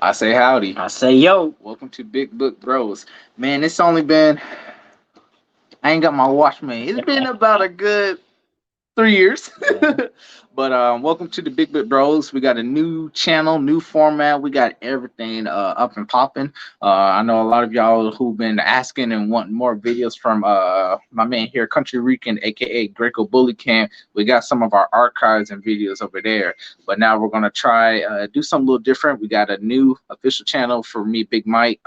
I say howdy. I say, yo, Welcome to Big Book Bros. Man, it's only been, I ain't got my watch, man. It's been about a good 3 years. But welcome to the Big Book Bros. We got a new channel, new format. We got everything up and popping. I know a lot of y'all who've been asking and wanting more videos from my man here, Country Rican, aka Greco Bully Camp. We got some of our archives and videos over there. But now we're gonna try do something a little different. We got a new official channel for me, Big Mike.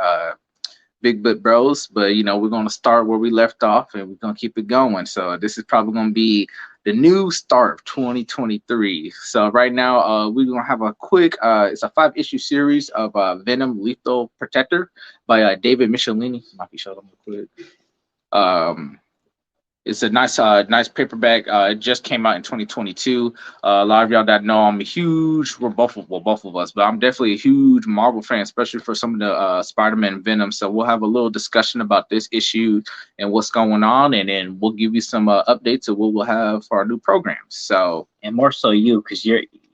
Big Book Bros, but we're gonna start where we left off and we're gonna keep it going. So this is probably gonna be the new start of 2023. So right now, we're gonna have a quick. It's a 5-issue series of Venom Lethal Protector by David Michelinie. Might be showing them real quick. It's a nice paperback. It just came out in 2022. A lot of y'all that know I'm a huge, both of us, but I'm definitely a huge Marvel fan, especially for some of the Spider-Man and Venom. So we'll have a little discussion about this issue and what's going on, and then we'll give you some updates of what we'll have for our new programs. So, and more so you, because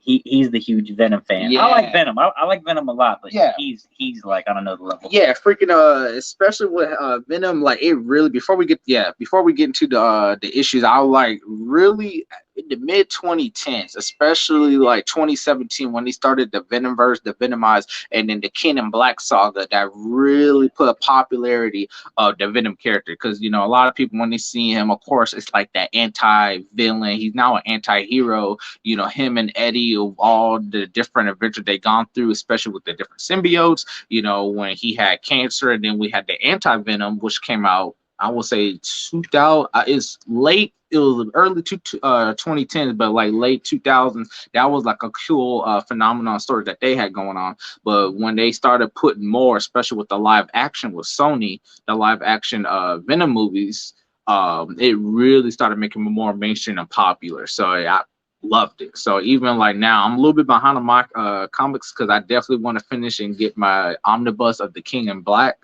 he's the huge Venom fan. Yeah. I like Venom. I like Venom a lot, but Yeah. he's like on another level. Yeah, freaking especially with Venom, like it really before we get into the issues, I like really in the mid 2010s, especially like 2017 when he started the Venomverse, the Venomized, and then the King and Black saga that really put a popularity of the Venom character. Because a lot of people when they see him, of course, it's like that anti-villain. He's now an anti-hero. Him and Eddie of all the different adventures they gone through, especially with the different symbiotes. When he had cancer, and then we had the anti-venom, which came out, I would say 2000. It's late. It was early 2010s, but like late 2000s. That was like a cool phenomenon story that they had going on. But when they started putting more, especially with the live action with Sony, the live action Venom movies, it really started making them more mainstream and popular. So I loved it. So even like now, I'm a little bit behind on my comics because I definitely want to finish and get my omnibus of the King and Black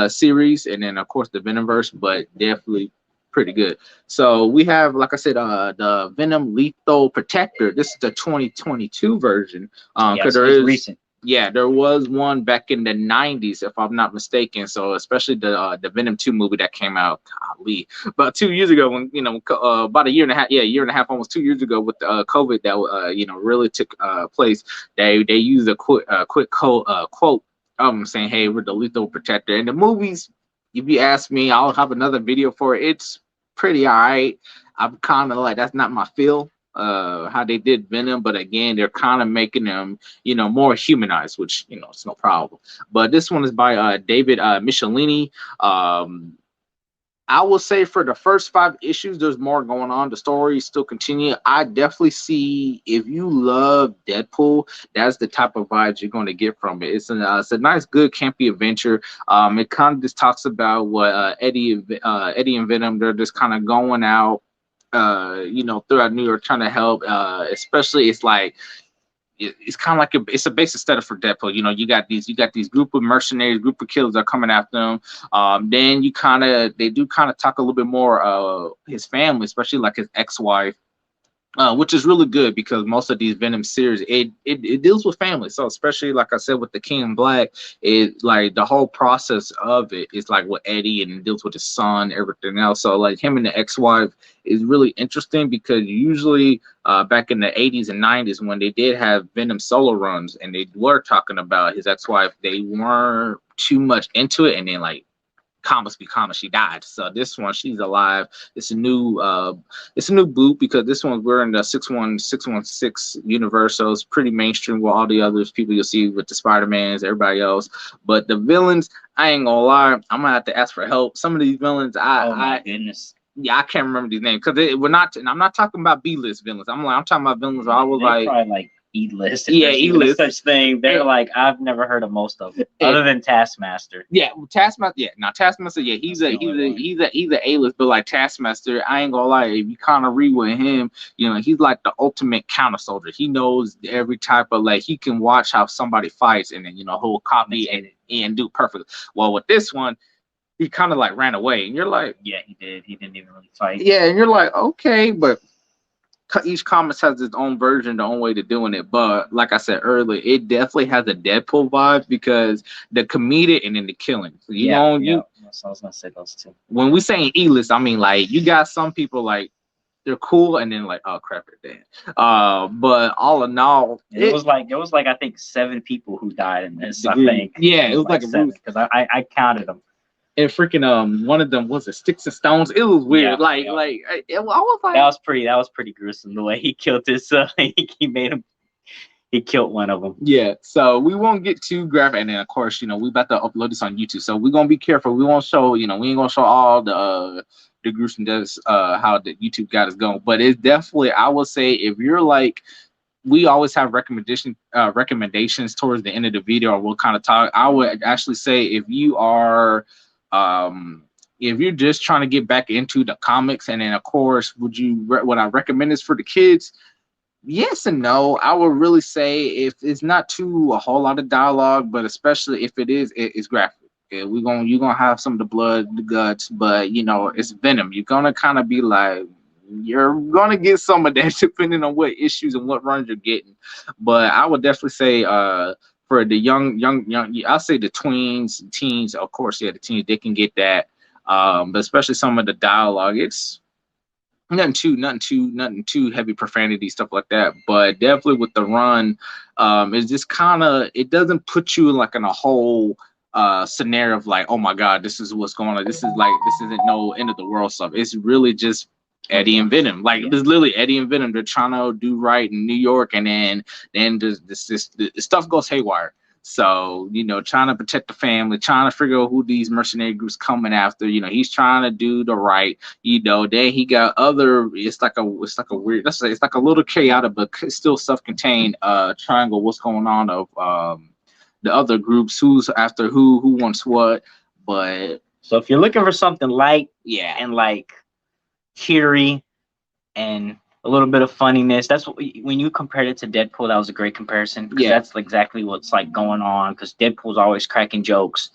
series, and then of course the Venomverse, but definitely pretty good. So we have, like I said, the Venom Lethal Protector. This is the 2022 version. Because there is recent. Yeah, there was one back in the 90s, if I'm not mistaken. So especially the Venom 2 movie that came out, golly, about 2 years ago, when about a year and a half, year and a half, almost 2 years ago with COVID that really took place. They used a quick quote saying, "Hey, we're the Lethal Protector." And the movies, if you ask me, I'll have another video for it. It's pretty all right. I'm kind of like, that's not my feel. How they did Venom, but again, they're kind of making them, more humanized, which it's no problem. But this one is by David Michelinie. I will say for the first 5 issues, there's more going on. The story is still continuing. I definitely see, if you love Deadpool, that's the type of vibes you're going to get from it. It's a nice, good, campy adventure. It kind of just talks about what Eddie and Venom, they're just kind of going out, throughout New York trying to help. Especially, it's like it's kind of like it's a basic setup for Deadpool. You got these group of mercenaries, group of killers that are coming after them. Then they do kind of talk a little bit more his family, especially like his ex-wife, which is really good because most of these Venom series it deals with family. So especially like I said with the King in Black, it like the whole process of it is like with Eddie and it deals with his son, everything else. So like him and the ex-wife is really interesting because usually back in the 80s and 90s when they did have Venom solo runs and they were talking about his ex-wife, they weren't too much into it, and then like comics be comics, she died. So this one, she's alive. It's a new boot because this one we're in the 616 universe, so it's pretty mainstream with all the others people you'll see with the Spider-Mans, everybody else. But the villains, I ain't gonna lie, I'm gonna have to ask for help. Some of these villains, oh my goodness. Yeah, I can't remember these names because we're not. And I'm not talking about B-list villains. I'm talking about villains. Where I was They're probably like E-list. Yeah, E-list. Such thing. They're like, I've never heard of most of them other than Taskmaster. Yeah, Taskmaster. Yeah, now Taskmaster. Yeah, he's a A-list, but like Taskmaster, I ain't gonna lie. If you kind of read with him, he's like the ultimate counter soldier. He knows every type of he can watch how somebody fights and then he'll copy and do perfect. Well, with this one, he kind of like ran away, and you're like, yeah, he did. He didn't even really fight. Yeah, and you're like, okay, but each comics has its own version, their own way to doing it. But like I said earlier, it definitely has a Deadpool vibe because the comedic and then the killing. So So I was gonna say those two. When we saying E-list, I mean like you got some people like they're cool and then like oh crap it dead. But all in all, it was like I think 7 people who died in this. I think yeah, it was like a 7 because I counted them. And freaking one of them was it Sticks and Stones. It was weird. I was like that was pretty gruesome the way he killed his he made him. He killed one of them. Yeah, so we won't get too graphic, and then of course, we about to upload this on YouTube, so we're gonna be careful. We won't show, we ain't gonna show all the gruesome deaths, how the YouTube got us going. But it's definitely, I would say, if you're like, we always have recommendations towards the end of the video, or we'll kind of talk. I would actually say if you are, if you're just trying to get back into the comics, and then of course, would I recommend this for the kids? Yes and no. I would really say if it's not a whole lot of dialogue, but especially if it is, it's graphic. Okay, you're gonna have some of the blood, the guts, but it's Venom. You're gonna kind of be like, you're gonna get some of that depending on what issues and what runs you're getting. But I would definitely say for the young, I'll say the teens, of course, yeah, the teens, they can get that. But especially some of the dialogue, it's nothing too heavy profanity, stuff like that. But definitely with the run, it's just it doesn't put you like in a whole scenario of like, oh my god, this is what's going on. This isn't no end of the world stuff. It's really just Eddie and Venom. Like there's literally Eddie and Venom. They're trying to do right in New York, and then the stuff goes haywire. So, trying to protect the family, trying to figure out who these mercenary groups coming after. He's trying to do the right. Then he got other. It's like a weird. It's like a little chaotic, but still self-contained triangle. What's going on of the other groups? Who's after who wants what? But so if you're looking for something light, yeah, and like cheery, and a little bit of funniness. That's when you compared it to Deadpool, that was a great comparison. Yeah, that's exactly what's like going on. Because Deadpool's always cracking jokes,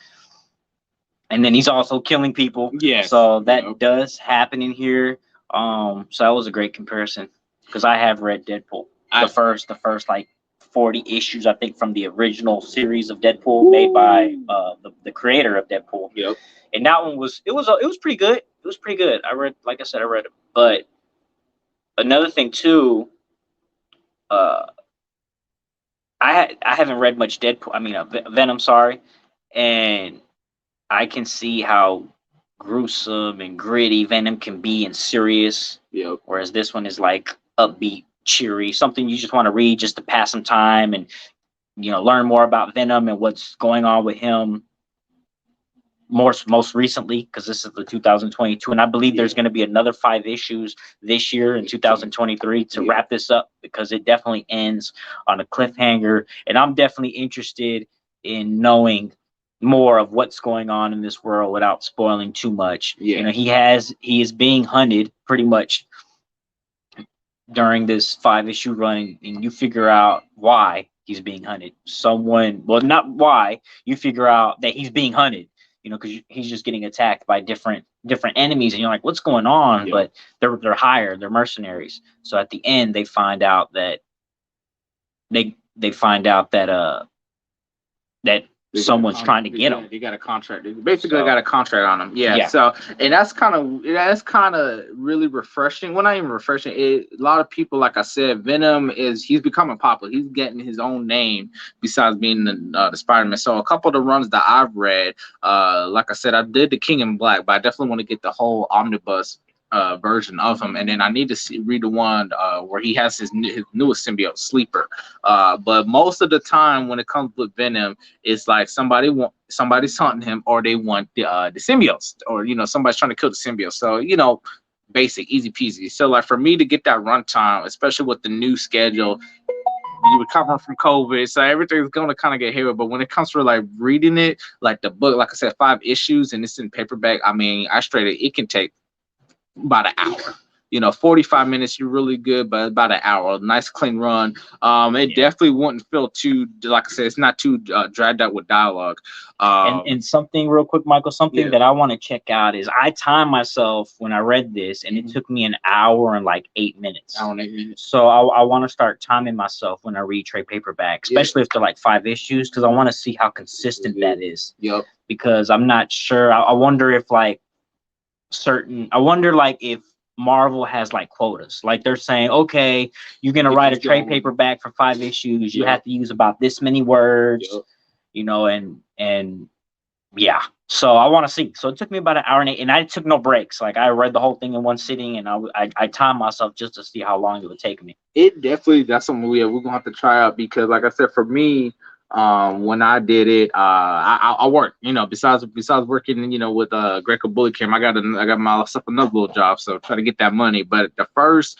and then he's also killing people. Yeah, so that does happen in here. So that was a great comparison because I have read Deadpool. The first like 40 issues, I think, from the original series of Deadpool made by the creator of Deadpool. Yep. And that one was pretty good. It was pretty good. I read it, but. Another thing too, I haven't read much Deadpool. I mean, Venom. Sorry, and I can see how gruesome and gritty Venom can be and serious. Yep. Whereas this one is like upbeat, cheery, something you just want to read just to pass some time and learn more about Venom and what's going on with him. Most recently, because this is the 2022, and I believe there's going to be another 5 issues this year in 2023 to wrap this up, because it definitely ends on a cliffhanger, and I'm definitely interested in knowing more of what's going on in this world without spoiling too much. Yeah. He is being hunted pretty much during this 5-issue run, and you figure out why he's being hunted. Not why, you figure out that he's being hunted. Because he's just getting attacked by different enemies, and you're like, what's going on? Yeah. But they're hired, they're mercenaries. So at the end, they find out that that someone's trying to get him. They got a contract. They basically got a contract on him. Yeah. So, and that's kind of really refreshing. Well, not even refreshing. A lot of people, like I said, Venom he's becoming popular. He's getting his own name besides being the Spider-Man. So a couple of the runs that I've read, like I said, I did the King in Black, but I definitely want to get the whole omnibus version of him, and then I need to read the one where he has his newest symbiote, Sleeper. But most of the time, when it comes with Venom, it's like somebody's hunting him, or they want the symbiotes, or somebody's trying to kill the symbiote. So basic, easy peasy. So like for me to get that runtime, especially with the new schedule, you recovering from COVID, so everything's gonna kind of get haywire. But when it comes to like reading it, like the book, like I said, 5 issues, and it's in paperback. I mean, it can take about an hour. 45 minutes, you're really good, but about an hour, nice clean run. It definitely wouldn't feel too, like I said, it's not too dragged out with dialogue. And something real quick, Michael, something that I want to check out is I timed myself when I read this, and it took me an hour and like 8 minutes. Hour and 8 minutes. So I want to start timing myself when I read trade paperback, especially if they're like 5 issues, because I want to see how consistent that is. Yep. Because I'm not sure. I wonder if like if Marvel has like quotas. Like they're saying, okay, you're gonna write a trade paperback for 5 issues. You have to use about this many words. And yeah. So I want to see. So it took me about an hour and 8, and I took no breaks. Like I read the whole thing in one sitting, and I timed myself just to see how long it would take me. It definitely, that's something we're gonna have to try out, because like I said, for me, when I did it, I worked, besides working, with Greco Bully Camp, I got myself another little job, so try to get that money. But the first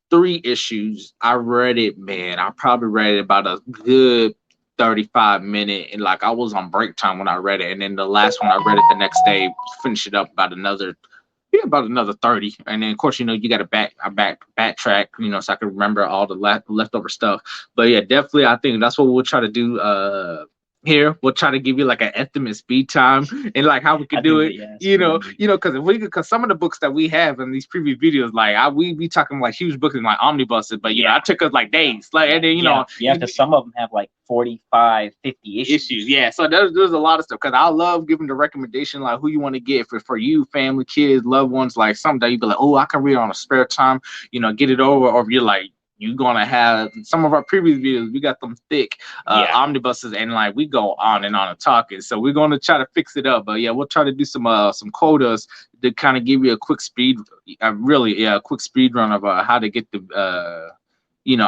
3 issues, I read it, man, I probably read it about a good 35-minute, and like I was on break time when I read it, and then the last one I read it the next day, finish it up about another 30, and then of course you got to backtrack, so I can remember all the leftover stuff. But yeah, definitely I think that's what we'll try to do here. We'll try to give you like an estimate speed time and like how we could do it, because some of the books that we have in these previous videos, like we be talking like huge books and like omnibuses, but I took us like days, like, and then because some of them have like 45, 50 issues. Yeah, so there's a lot of stuff, because I love giving the recommendation like who you want to get for you, family, kids, loved ones. Like someday you be like, oh, I can read it on a spare time, get it over. Or if you're like, you're gonna have some of our previous videos, we got them thick omnibuses, and like we go on and talking, so we're gonna try to fix it up. But yeah, we'll try to do some quotas to kind of give you a quick speed run of how to get the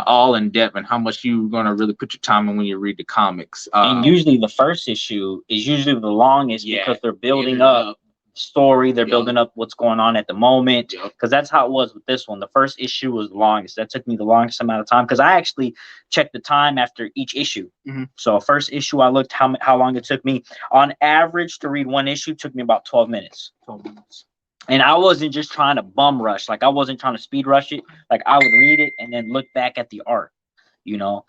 all in depth, and how much you're gonna really put your time in when you read the comics. And usually the first issue is usually the longest, because they're building up story, they're building up what's going on at the moment, because that's how it was with this one. The first issue was the longest. That took me the longest amount of time, because I actually checked the time after each issue. So first issue, I looked how long it took me. On average, to read one issue took me about 12 minutes. And I wasn't just trying to bum rush, like I wasn't trying to speed rush it. Like I would read it and then look back at the art, I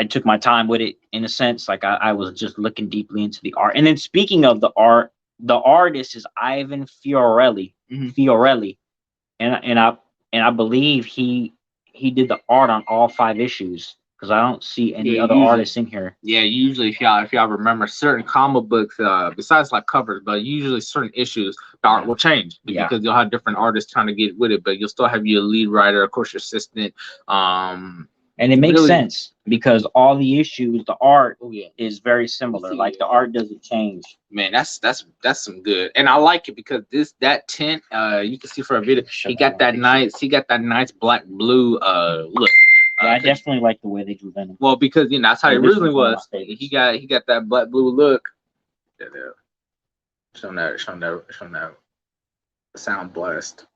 took my time with it, in a sense. Like I was just looking deeply into the art. And then speaking of the art, the artist is Ivan Fiorelli. And I believe he did the art on all 5 issues, because I don't see any other artists in here. Yeah, usually if y'all remember, certain comic books, besides like covers, but usually certain issues, the art will change, because you'll have different artists trying to get with it, but you'll still have your lead writer, of course, your assistant. And it makes sense, because all the issues, the art is very similar. Like the art doesn't change. Man, that's some good, and I like it, because that tint, you can see for a video, he got that nice black blue look. I definitely like the way they drew Venom. Well, because that's how it originally was. He got that black blue look. Showing that sound blessed.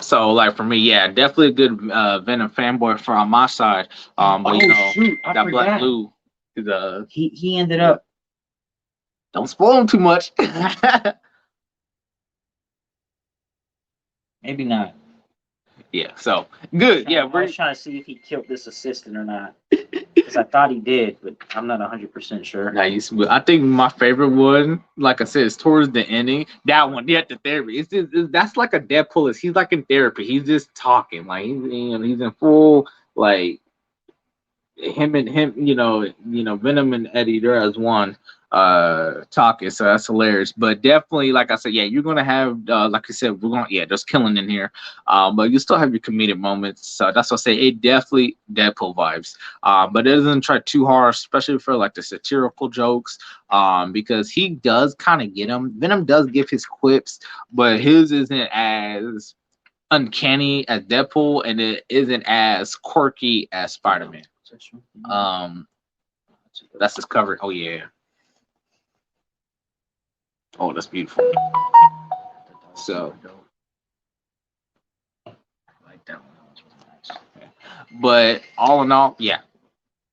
So like for me, definitely a good Venom fanboy on my side. But that black blue is he ended up. Don't spoil him too much. Maybe not. Yeah, so good. I was trying to see if he killed this assistant or not, because I thought he did, but I'm not 100% sure. Nice. I think my favorite one, like I said, is towards the ending. That one, the therapy. That's like a Deadpool. He's like in therapy. He's just talking, like he's in full, like him, Venom and Eddie, they're as one talking, so that's hilarious. But definitely, like I said, you're gonna have like I said, there's killing in here, but you still have your comedic moments, so that's what I say, it definitely Deadpool vibes, but it doesn't try too hard, especially for like the satirical jokes, because he does kind of get them. Venom does give his quips, but his isn't as uncanny as Deadpool, and it isn't as quirky as Spider-Man. That's his cover. Oh yeah. Oh, that's beautiful. So, like that one. But all in all,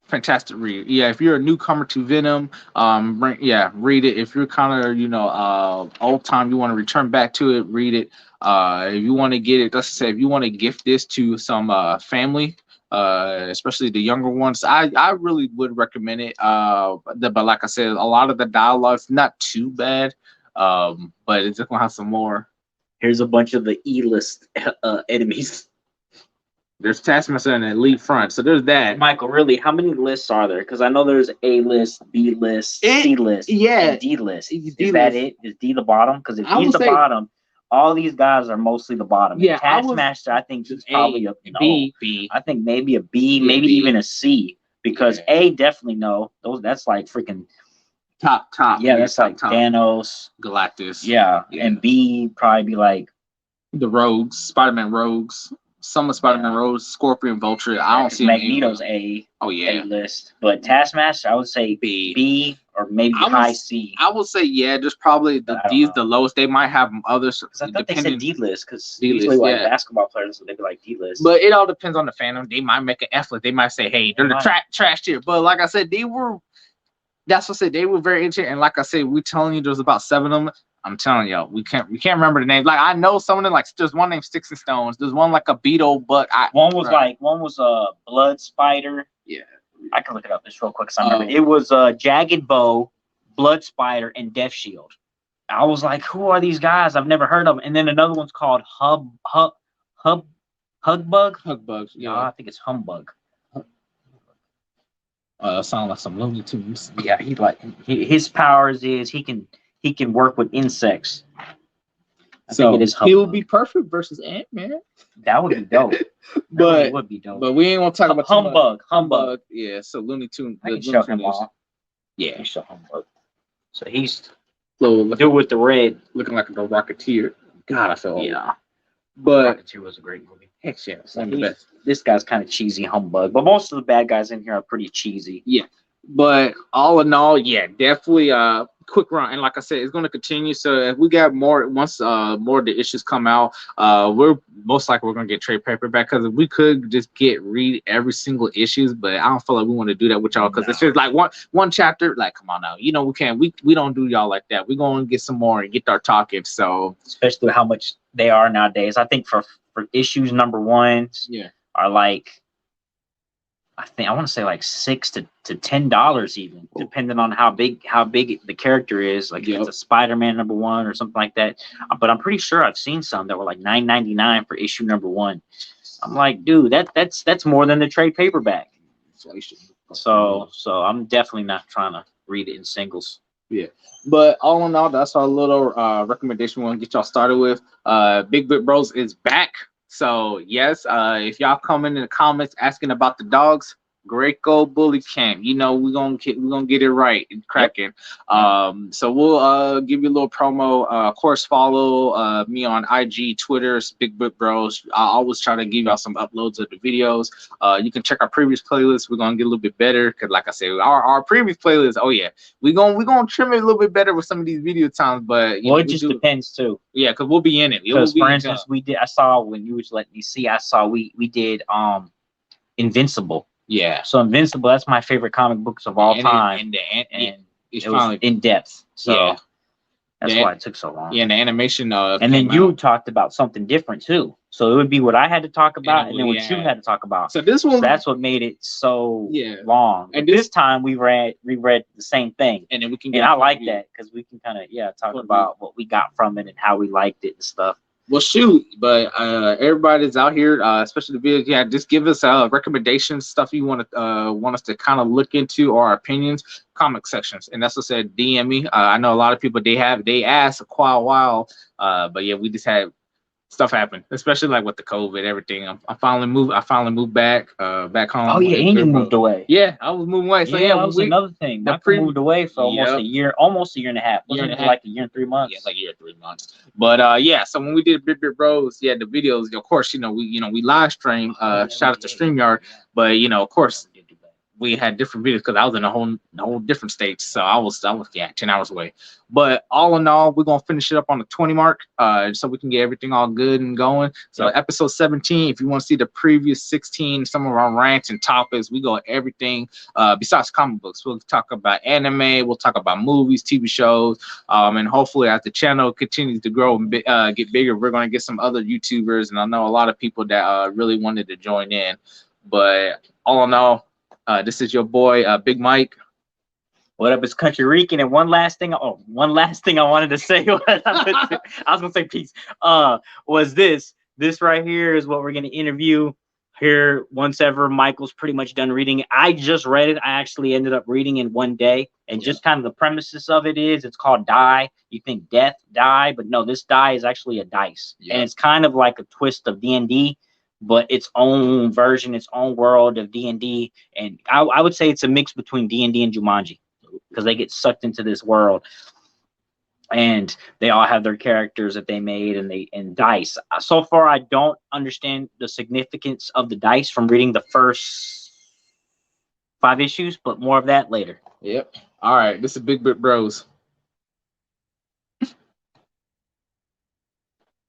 Fantastic read. Yeah, if you're a newcomer to Venom, read it. If you're kind of, old time, you want to return back to it, read it. If you want to get it, let's say if you want to gift this to some family, especially the younger ones, I really would recommend it. But like I said, a lot of the dialogue's not too bad, but it's just gonna have some more. Here's a bunch of the E-list enemies. There's Taskmaster and Elite Front, so there's that. Michael, really, how many lists are there? Because I know there's A list, B list, C list, and D list. Is that it? Is D the bottom? Because if D's the bottom, all these guys are mostly the bottom. Yeah, Taskmaster, I think he's probably a B. I think maybe a B, maybe even a C. Because A definitely no. That's like freaking top. Yeah, that's like top. Thanos, Galactus. Yeah, and B probably be like the Rogues, Spider-Man Rogues. Some of Spider-Man Rogues, Scorpion, Vulture. I don't see Magneto's A. Oh yeah, A list. But Taskmaster, I would say B or maybe high C. I would say there's probably D's the lowest. They might have others. Because I thought they said D list because usually like basketball players they'd be like D list. But it all depends on the fandom. They might make an F list. They might say, hey, they're the trash tier. But like I said, that's what I said. They were very interesting. And like I said, we're telling you there's about 7 of them. I'm telling y'all, we can't remember the names. Like I know some of them, like there's one named Sticks and Stones. There's one like a beetle, but one was a blood spider. Yeah, I can look it up just real quick. I remember it was Jagged Bow, Blood Spider, and Death Shield. I was like, who are these guys? I've never heard of them. And then another one's called Hugbug. Hugbugs. Yeah, I think it's Humbug. Sound like some Looney Tunes. Yeah, his powers is he can work with insects. So he would be perfect versus Ant-Man. That would be dope. But it would be dope. But we ain't gonna talk about Humbug. Yeah, so Looney Tunes. I can show him off. Yeah, show Humbug. So he's do with the red, looking like a Rocketeer. God, I felt yeah. But Rocketeer was a great movie. Heck yeah, it's one of the best. This guy's kind of cheesy, Humbug, but most of the bad guys in here are pretty cheesy. Yeah, but all in all, definitely quick run. And like I said, it's going to continue. So if we got more, once more of the issues come out, we're most likely going to get trade paperback, because we could just read every single issues, but I don't feel like we want to do that with y'all, because it's just like one chapter. Like, come on now, we don't do y'all like that. We're going to get some more and get our talking. So especially how much they are nowadays. I think for issues number 1 are like, I want to say like $6 to $10 even, depending on how big the character is. Like if it's a Spider-Man number 1 or something like that. But I'm pretty sure I've seen some that were like $9.99 for issue number 1. I'm like, dude, that's more than the trade paperback. So I'm definitely not trying to read it in singles. Yeah, but all in all, that's our little recommendation we want to get y'all started with. BigBookBros is back. So yes, if y'all come in the comments asking about the dogs, Greco Bully Camp, we're gonna get it right and cracking. So we'll give you a little promo. Of course, follow me on IG, Twitter, BigBookBros. I always try to give y'all some uploads of the videos. You can check our previous playlists. We're gonna get a little bit better, because like I said, our previous playlist, we're gonna trim it a little bit better with some of these video times. But it just depends too. Yeah, because we'll be in it. Because for instance, I saw when you was letting me see, we did Invincible. Yeah. So Invincible, that's my favorite comic books of all time. And it was in depth. So that's why it took so long. Yeah, and the animation and then you talked about something different too. So it would be what I had to talk about, and then what you had to talk about. So this one, that's what made it so long. And this time we read the same thing. And then we can I like that, because we can kind of talk about what we got from it and how we liked it and stuff. Well, shoot, but everybody's out here, especially the video. Just give us recommendations, stuff you want us to kind of look into, or our opinions, comic sections. And that's what I said, DM me. I know a lot of people, they ask quite a while, but we just had stuff happen, especially like with the COVID, everything. I finally moved back home. Oh yeah, and you moved away. Yeah, I was moving away. So that was another thing. I moved away for almost a year and a half. Wasn't it like a year and 3 months? Yeah, it's like a year and 3 months. But so when we did BigBookBros, the videos, of course, we live stream. Shout out to StreamYard, but of course, we had different videos because I was in a whole different state. So I was 10 hours away. But all in all, we're gonna finish it up on the 20 mark, so we can get everything all good and going. So Yep. episode 17, if you want to see the previous 16, some of our rants and topics, we go everything besides comic books. We'll talk about anime, we'll talk about movies, TV shows, and hopefully as the channel continues to grow and get bigger, we're gonna get some other YouTubers, and I know a lot of people that really wanted to join in. But all in all, this is your boy, Big Mike. What up, it's Country Rican. And one last thing I wanted to say was, I was gonna say peace. Was this right here is what we're gonna interview here once ever Michael's pretty much done reading it. I just read it. I actually ended up reading in one day, and just kind of the premises of it is it's called Die. You think death, die, but no, this die is actually a dice, and it's kind of like a twist of D&D, but its own version, its own world of D&D, and I would say it's a mix between D&D and Jumanji, because they get sucked into this world, and they all have their characters that they made, and dice. So far, I don't understand the significance of the dice from reading the first 5 issues, but more of that later. Yep. All right. This is BigBookBros.